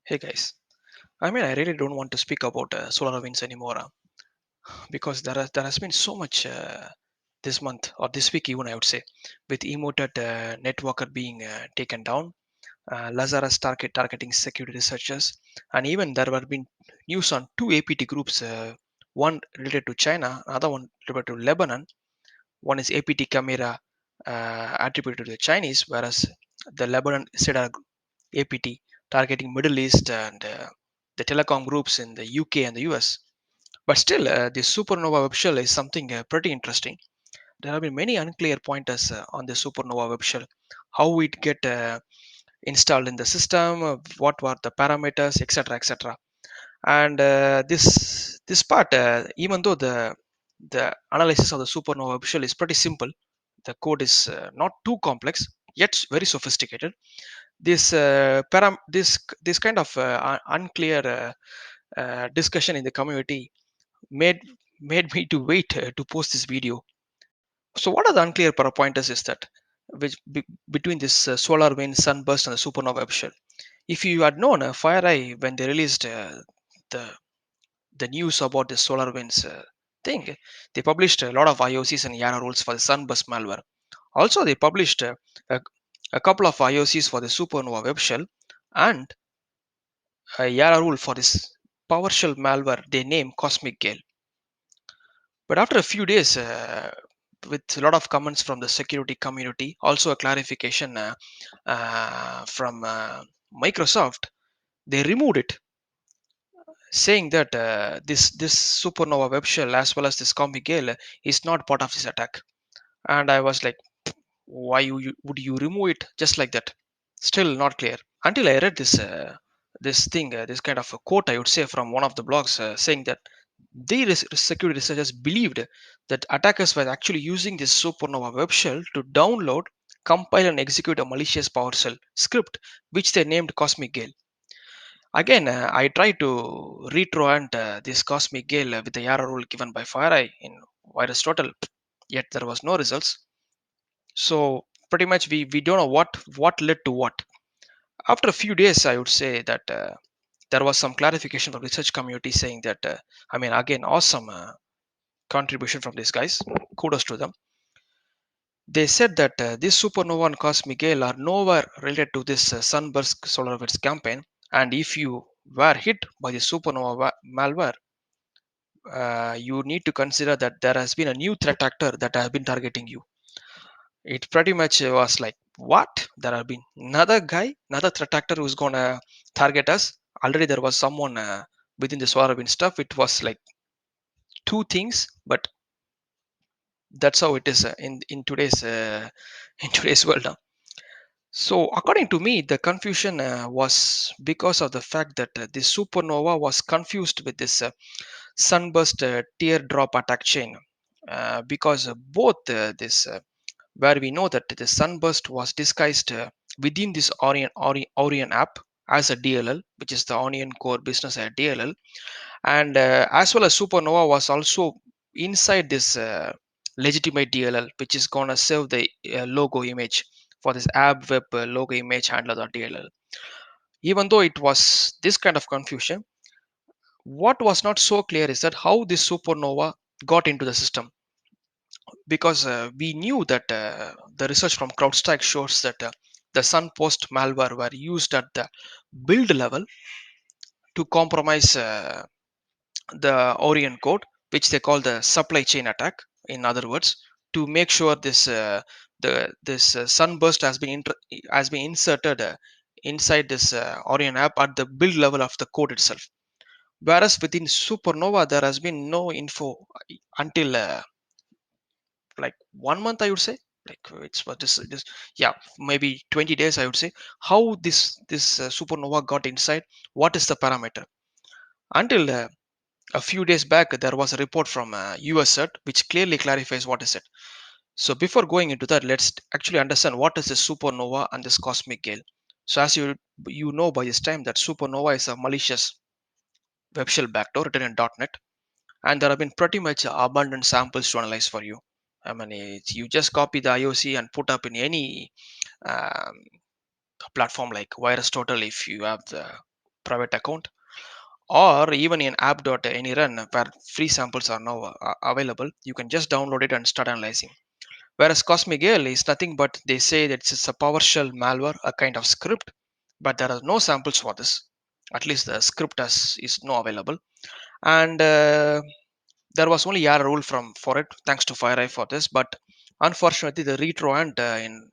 Hey guys, I really don't want to speak about SolarWinds anymore because there has been so much this month or this week even I would say with emoted networker being taken down, Lazarus targeting security researchers, and even there have been news on two APT groups, one related to China, another one related to Lebanon. One is APT camera attributed to the Chinese, whereas the Lebanon said APT targeting Middle East and the telecom groups in the UK and the US. But still, the SuperNova WebShell is something pretty interesting. There have been many unclear pointers on the SuperNova WebShell, how it get installed in the system, what were the parameters, etc., etc. And this part, even though the analysis of the SuperNova WebShell is pretty simple, the code is not too complex yet very sophisticated. This kind of unclear discussion in the community made made me to wait to post this video. So what are the unclear pointers is that between this solar wind sunburst and the supernova eruption. If you had known FireEye when they released the the news about the solar winds thing, they published a lot of IOCs and YARA rules for the sunburst malware. Also, they published a, a couple of IOCs for the supernova web shell and a YARA rule for this PowerShell malware they name COSMICGALE. But after a few days, with a lot of comments from the security community, also a clarification from Microsoft, they removed it, saying that this supernova web shell as well as this comic gale is not part of this attack. And I was like, why would you remove it just like that? Still not clear until I read this kind of a quote I would say from one of the blogs saying that the security researchers believed that attackers were actually using this supernova web shell to download, compile and execute a malicious PowerShell script which they named Cosmic Gale. Again, I tried to retroant this Cosmic Gale with the error rule given by FireEye in Virus Total, yet there was no results. So pretty much we don't know what led to what. After a few days, I would say that there was some clarification from research community saying that again awesome contribution from these guys. Kudos to them. They said that this supernova and cosmic gale are nowhere related to this sunburst solar events campaign, and if you were hit by the supernova malware, you need to consider that there has been a new threat actor that has been targeting you. It pretty much was like, what? There have been another guy, another threat actor who's gonna target us. Already there was someone within the SolarWinds stuff. It was like two things, but that's how it is in today's in today's world now. So according to me, the confusion was because of the fact that the supernova was confused with this sunburst teardrop attack chain, because both this where we know that the sunburst was disguised within this Orion app as a DLL, which is the Onion Core Business DLL, and as well as supernova was also inside this legitimate DLL, which is gonna save the logo image for this app web logo image handler.dll. Even though it was this kind of confusion, what was not so clear is that how this supernova got into the system, because we knew that the research from CrowdStrike shows that the Sunpost malware were used at the build level to compromise the Orion code, which they call the supply chain attack. In other words, to make sure this sunburst has been inserted inside this Orion app at the build level of the code itself. Whereas within Supernova, there has been no info until like 1 month, I would say. Like it's what this yeah, maybe 20 days, I would say. How this Supernova got inside? What is the parameter? Until a few days back, there was a report from US-CERT which clearly clarifies what is it. So before going into that, let's actually understand what is this supernova and this cosmic gale. So as you know by this time that supernova is a malicious web shell backdoor written in .NET, and there have been pretty much abundant samples to analyze for you. You just copy the IOC and put up in any um, platform like Virus Total if you have the private account, or even in app.any.run where free samples are now available. You can just download it and start analyzing. Whereas COSMICGALE is nothing but they say that it's a PowerShell malware, a kind of script, but there are no samples for this. At least the script is no available, and there was only a rule for it. Thanks to FireEye for this, but unfortunately the retro and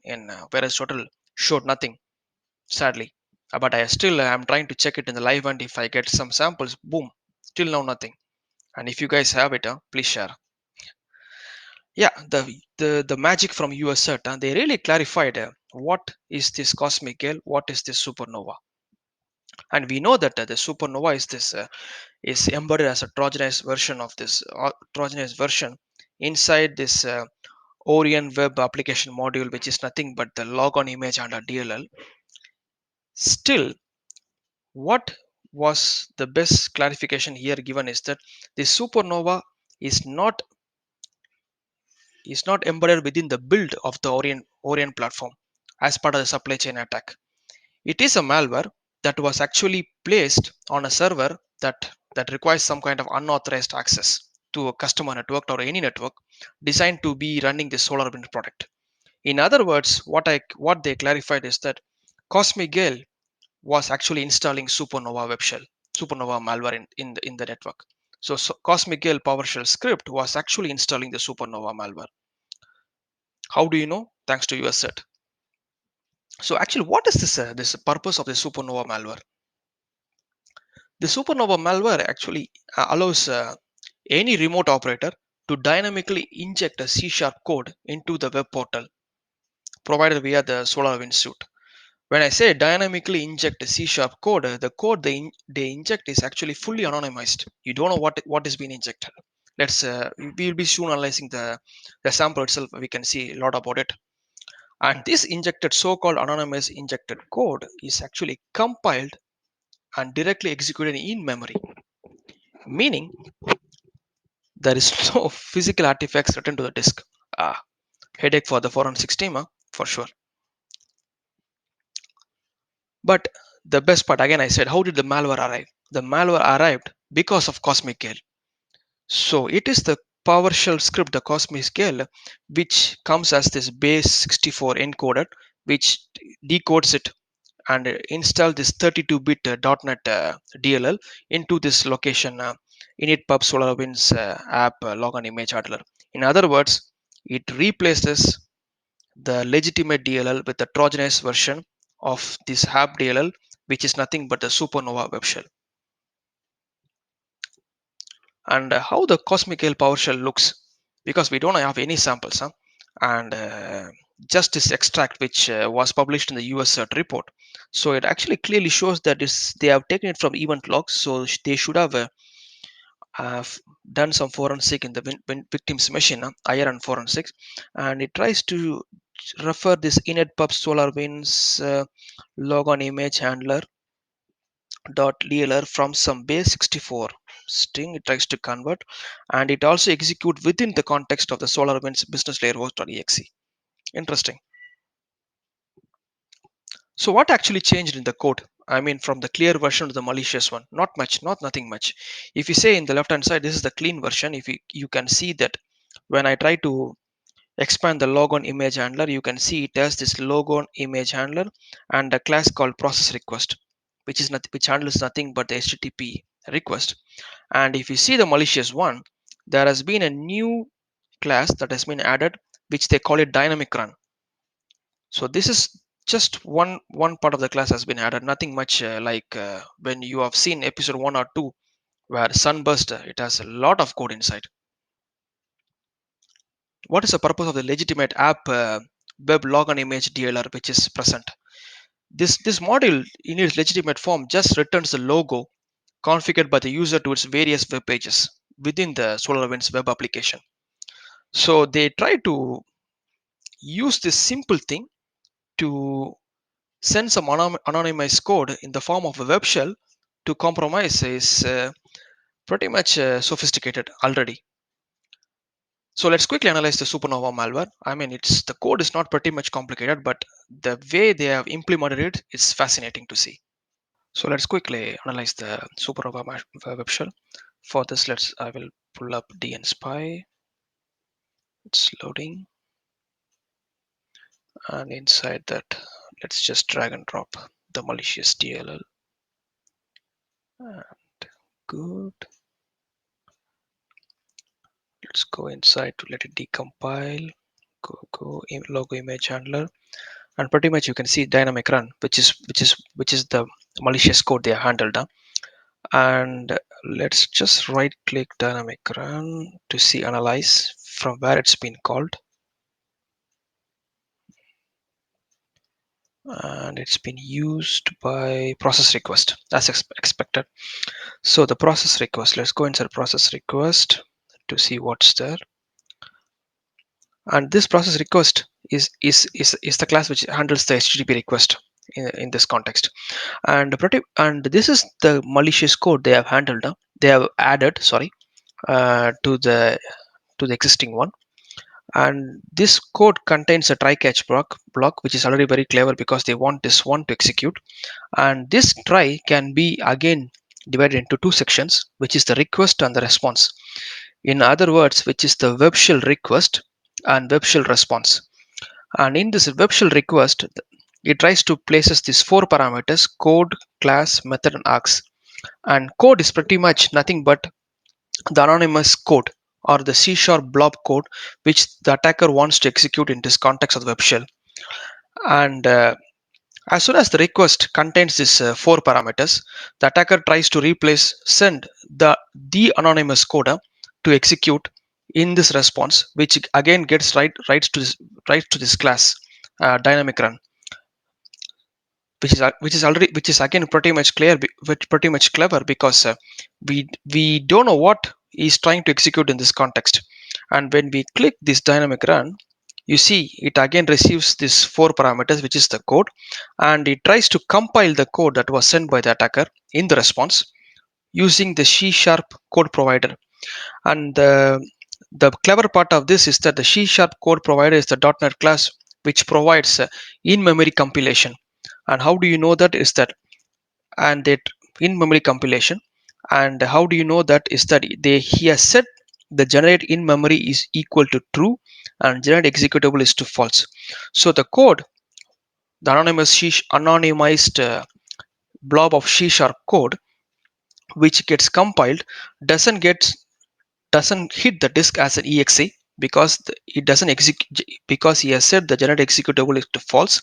in whereas total showed nothing. Sadly, but I still am trying to check it in the live, and if I get some samples, boom, still now nothing. And if you guys have it, please share. Yeah, the magic from US-CERT, and they really clarified what is this cosmic gale, what is this supernova, and we know that the supernova is this is embedded as a trojanized version of this trojanized version inside this Orion web application module, which is nothing but the logon image under DLL. Still, what was the best clarification here given is that the supernova is not embedded within the build of the Orion platform as part of the supply chain attack. It is a malware that was actually placed on a server that requires some kind of unauthorized access to a customer network or any network designed to be running the SolarWinds product. In other words, what they clarified is that Cosmic Gale was actually installing SuperNova WebShell, SuperNova malware in the network. So Cosmic Gale PowerShell script was actually installing the SuperNova malware. How do you know? Thanks to US-CERT. So actually, what is this purpose of the SuperNova malware? The SuperNova malware actually allows any remote operator to dynamically inject a C# code into the web portal provided via the SolarWinds suite. When I say dynamically inject a C# code, the code they inject is actually fully anonymized. You don't know what is being injected. We'll be soon analyzing the sample itself. We can see a lot about it. And this injected so-called anonymous injected code is actually compiled and directly executed in memory, meaning there is no physical artifacts written to the disk. Ah, headache for the forensics team, for sure. But the best part, again, I said, how did the malware arrive? The malware arrived because of Cosmic Gale. So it is the PowerShell script, the Cosmic Gale, which comes as this base 64 encoded, which decodes it and install this 32-bit .NET DLL into this location init pub SolarWinds app logon image handler. In other words, it replaces the legitimate DLL with the Trojanized version of this app DLL, which is nothing but the SuperNova WebShell. And how the COSMICGALE PowerShell looks, because we don't have any samples, and just this extract which was published in the US-CERT report. So it actually clearly shows that they have taken it from event logs, so they should have done some forensic in the victim's machine, IRN forensics, and it tries to refer this init.pub SolarWinds logon image handler .dlr from some base 64 string it tries to convert, and it also execute within the context of the SolarWinds business layer host.exe. Interesting. So what actually changed in the code? I mean, from the clear version to the malicious one? Not much, not nothing much. If you say in the left hand side, this is the clean version. If you can see that when I try to expand the logon image handler, you can see it has this logon image handler and a class called process request, which handles nothing but the HTTP request. And if you see the malicious one, there has been a new class that has been added, which they call it dynamic run. So this is just one part of the class has been added, nothing much like when you have seen episode 1 or 2 where sunburst, it has a lot of code inside. What is the purpose of the legitimate app web logon image DLR which is present? This module in its legitimate form just returns the logo configured by the user to its various web pages within the SolarWinds web application. So they try to use this simple thing to send some anonymized code in the form of a web shell to compromise is pretty much sophisticated already. So let's quickly analyze the SuperNova malware. I mean, the code is not pretty much complicated, but the way they have implemented it is fascinating to see. So let's quickly analyze the SuperNova WebShell. For this, I will pull up dnspy. It's loading, and inside that, let's just drag and drop the malicious DLL. And good. Let's go inside to let it decompile. Go logo image handler, and pretty much you can see dynamic run, which is the malicious code they have handled. And let's just right click dynamic run to see analyze from where it's been called, and it's been used by process request as expected. So the process request, let's go inside process request to see what's there. And this process request is the class which handles the HTTP request in this context. And this is the malicious code they have handled. They have added, sorry, to the existing one. And this code contains a try catch block, which is already very clever because they want this one to execute. And this try can be again divided into two sections, which is the request and the response. In other words, which is the web shell request and web shell response. And in this web shell request, it tries to places these four parameters: code, class, method, and args. And code is pretty much nothing but the anonymous code or the C# blob code which the attacker wants to execute in this context of the web shell. And as soon as the request contains these four parameters, the attacker tries to send the anonymous code to execute in this response, which again gets right to this class dynamic run, which is again pretty much clever because we don't know what is trying to execute in this context. And when we click this dynamic run, you see it again receives these four parameters, which is the code, and it tries to compile the code that was sent by the attacker in the response using the C# code provider. And the clever part of this is that the C# code provider is the .NET class which provides in-memory compilation. And how do you know that is that and that in-memory compilation? And how do you know that is that he has set the generate in memory is equal to true and generate executable is to false. So the code, the anonymized blob of C# code which gets compiled doesn't hit the disk as an exe because it doesn't execute, because he has set the generate executable is to false,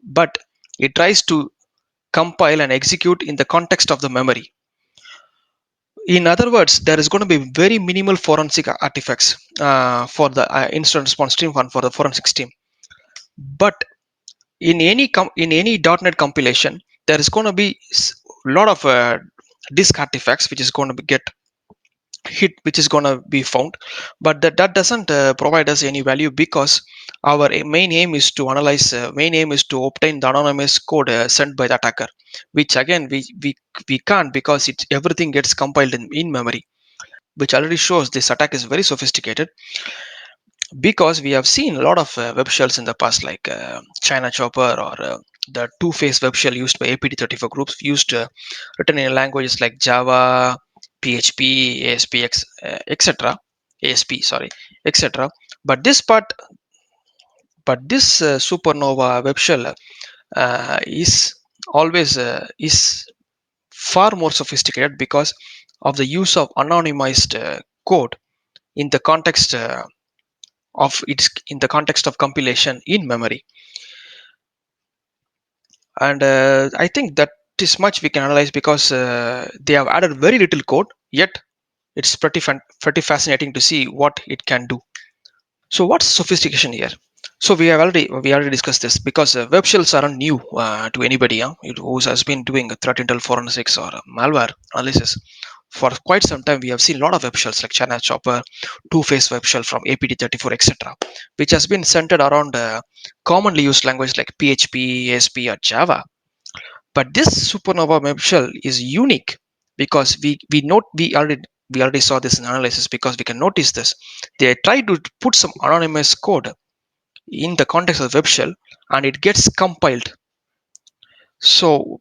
but it tries to compile and execute in the context of the memory. In other words, there is going to be very minimal forensic artifacts for the incident response team and for the forensics team. But in any .NET compilation, there is going to be a lot of disk artifacts which is going to get hit, which is going to be found. But that doesn't provide us any value because our main aim is to obtain the anonymous code sent by the attacker, which again we can't because everything gets compiled in memory, which already shows this attack is very sophisticated. Because we have seen a lot of web shells in the past, like China Chopper or the two-phase web shell used by APT 34 groups, written in languages like Java, PHP, ASPX, etc. ASP, sorry, etc. But this SuperNova web shell is far more sophisticated because of the use of anonymized code in the context of compilation in memory. And I think that is much we can analyze because they have added very little code, yet it's pretty fascinating to see what it can do. So what's sophistication here? So we already discussed this because web shells aren't new to anybody who has been doing threat intel forensics or malware analysis. For quite some time, we have seen a lot of web shells like China Chopper, two-phase web shell from APT34, etc., which has been centered around commonly used languages like PHP, ASP, or Java. But this SuperNova web shell is unique because we already saw this in analysis because we can notice this. They try to put some anonymous code in the context of the web shell and it gets compiled. So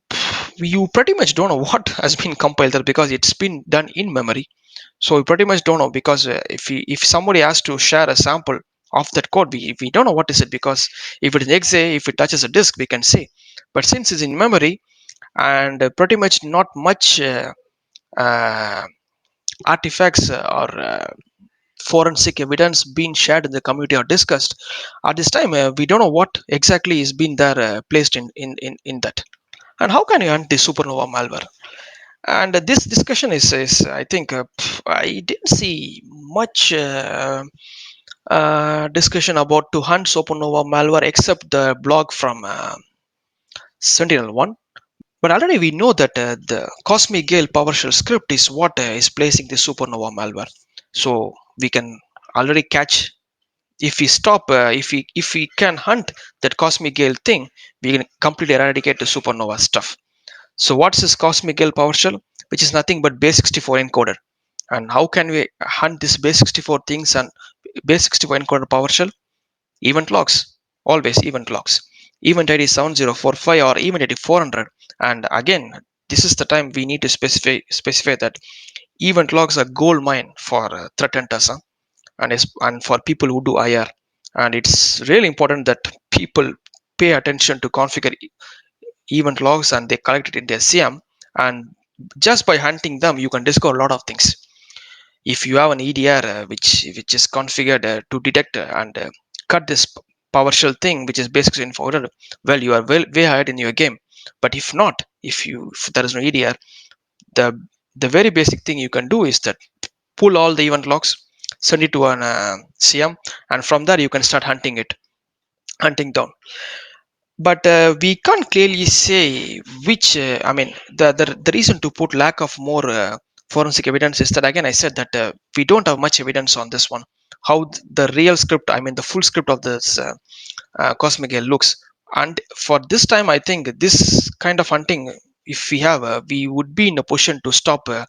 you pretty much don't know what has been compiled there because it's been done in memory. So we pretty much don't know because if somebody has to share a sample of that code, we don't know what is it, because if it is exe, if it touches a disk, we can see. But since it's in memory and pretty much not much uh, artifacts or forensic evidence being shared in the community or discussed at this time, we don't know what exactly is being there placed in that. And how can you hunt the supernova malware? And this discussion is I think I didn't see much discussion about to hunt supernova malware except the blog from Sentinel-1. But already we know that the COSMICGALE Powershell script is what is placing the supernova malware. So we can already catch, if we stop, if we can hunt that COSMICGALE thing, we can completely eradicate the supernova stuff. So what's this COSMICGALE PowerShell? Which is nothing but base64 encoder. And how can we hunt this base64 things and base64 encoder PowerShell? Event logs, always event logs. Event ID 7045 or event ID 400. And again, this is the time we need to specify that event logs are gold mine for threat hunters, and for people who do IR. And it's really important that people pay attention to configure event logs and they collect it in their CM. And just by hunting them, you can discover a lot of things. If you have an EDR which is configured to detect and cut this PowerShell thing, which is basically encoder, well, you are way ahead in your game. But if not, if there is no EDR, the the very basic thing you can do is that pull all the event logs, send it to an CM, and from there you can start hunting down. But we can't clearly say which I mean the reason to put lack of more forensic evidence is that, again, I said that we don't have much evidence on this one, how the real script, I mean the full script of this COSMICGALE looks. And for this time, I think this kind of hunting, if we have, we would be in a position to stop the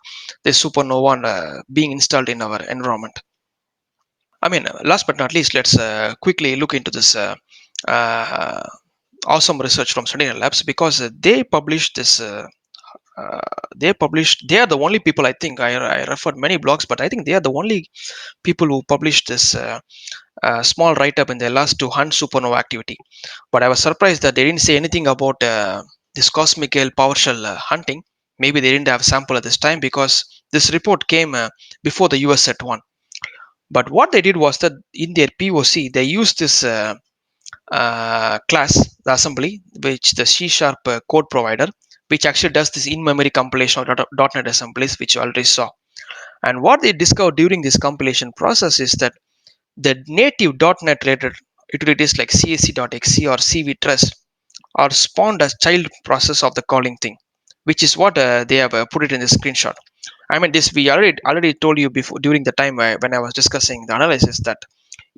supernova being installed in our environment. I mean, last but not least, let's quickly look into this uh, awesome research from Sentinel Labs, because they published this. They are the only people, I think. I referred many blogs, but I think they are the only people who published this small write-up in their last to hunt supernova activity. But I was surprised that they didn't say anything about this COSMICGALE PowerShell hunting. Maybe they didn't have a sample at this time, because this report came before the US-CERT one. But what they did was that in their POC, they used this class, the assembly, which the C# code provider, which actually does this in-memory compilation of .NET assemblies, which you already saw. And what they discovered during this compilation process is that the native .NET related utilities like csc.exe or cvtrust are spawned as child process of the calling thing, which is what they have put it in the screenshot. I mean, this we already told you before during the time when I was discussing the analysis, that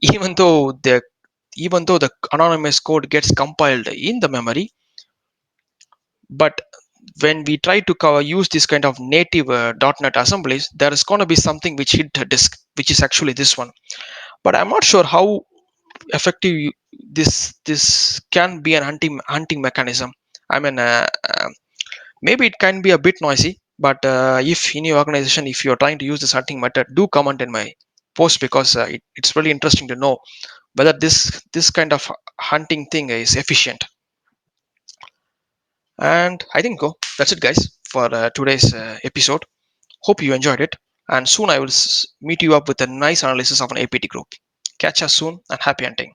even though the anonymous code gets compiled in the memory, but when we try to use this kind of native .NET assemblies, there is going to be something which hit the disk, which is actually this one. But I'm not sure how effective this can be an hunting mechanism. I mean, maybe it can be a bit noisy, but if in your organization, if you're trying to use this hunting method, do comment in my post, because it's really interesting to know whether this kind of hunting thing is efficient. And I think that's it, guys, for today's episode. Hope you enjoyed it, and soon I will meet you up with a nice analysis of an APT group. Catch us soon, and happy hunting.